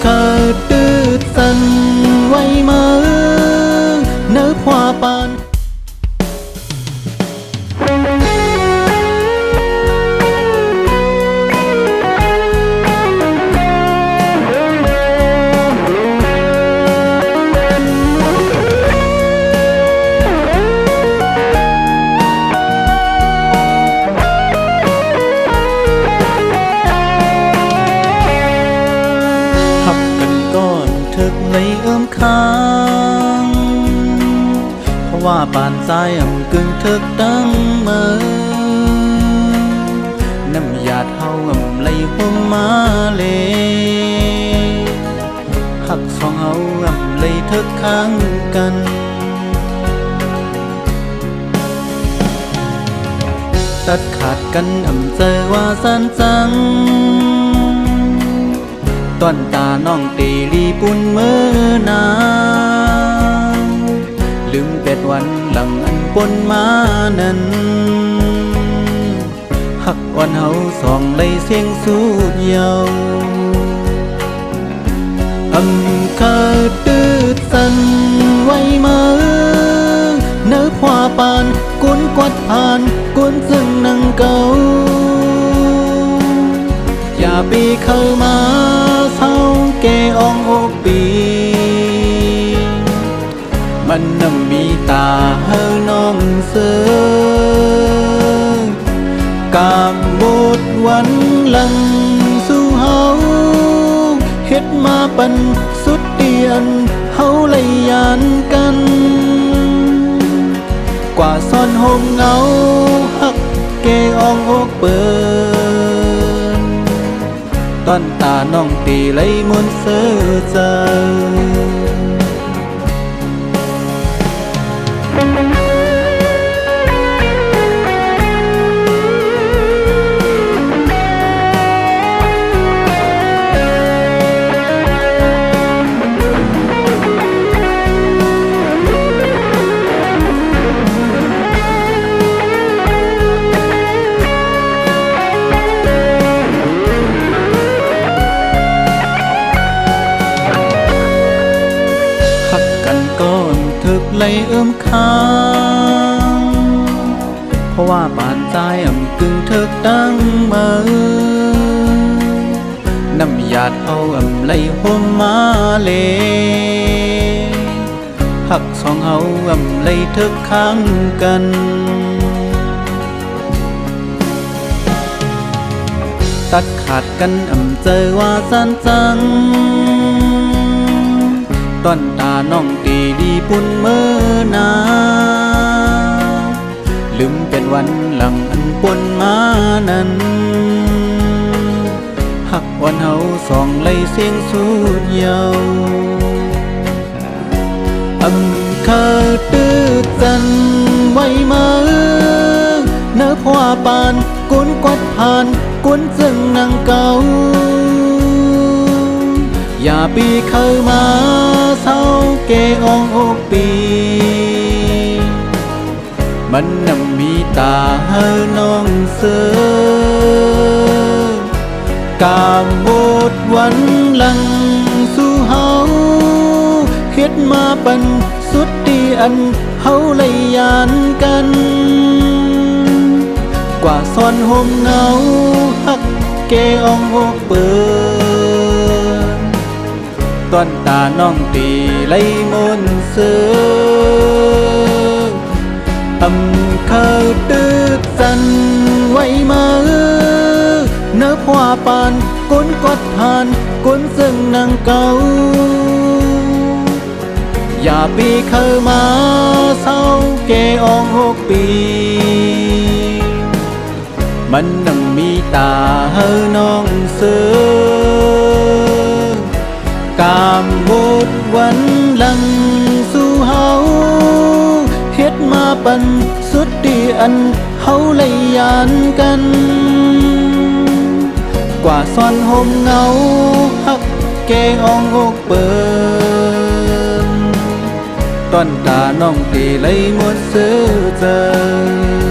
khờ tư sân quay mơ nở hoa ban lấy ươm khangเพราะว่าป่านใจกึ่งทึกตั้งเมื่อน้ำยาเท่าเลยหุ่มมาเลยหักสองเฮาเลยทึกข้างกันตัดขาดกันเจอว่าสั้นจังตอนตาน้องตีลีปุ่นเมื่อนางลืมเป็ดวันหลังอันปนมานั้นหักวันเฮาสองเลยเสียงสู้เยาเคยตื้อสันไว้เมื่อเนื้อผ้าปานกุนกวัดผ่านกุนซึ่งนังเก่าอย่าปีเข้ามาเศร้าแกอองอกปีมันน้ำมีตาเฮาน้องเสือกามบดวันหลังสู่เฮาเฮ็ดมาปันสุดเดียนเฮาเลยยานกันกว่าซ่อนห่มเงาหักแกอองอกเปิดตอนตาน้องตีเลยมนเสือเจอเลยเอื้อมค้างเพราะว่าป่านใจกึ่งเถิกตั้งเมื่อน้ำยาเท่าเลยห่มมาเลยหักสองเฮาเลยเถิกข้างกันตัดขาดกันเจอว่าสั้นจังตอนตาน้องตีดีปุ่นเมื่อนาลืมเป็นวันหลังอันปนมานั้นหักวันเฮาสองเลยเสียงสูดเยาเคยตื้อจันไว้เมื่อเนื้อผ้าปานกุนกวัดผ่านกุนซึ่งนางเก่าอย่าปีเข้ามาเศร้าแกอองอกปีมันน้ำมีตาเฮาน้องเสือกามบดวันหลังสู่เฮาเฮ็ดมาปันสุดที่อันเฮาเลยยานกันกว่าซ่อนห่มเงาหักแกอองอกเปิดตอนตาน้องตีเลยมนเสือเคยตื้อสันไว้เมื่อเนื้อผ้าปานกุนกดผ่านกุนซึ่งนางเก่าอย่าปีเข้ามาเศร้าแกอองอกปีมันน้ำมีตาเฮาน้องเสือกามบดวันหลังสู่เฮาเฮ็ดมาปันสุดที่อันเฮาเลยยานกันกว่าซ่อนห่มเงาหักแกอองอกเปิดตอนตาน้องตีเลยมดเสือเจอ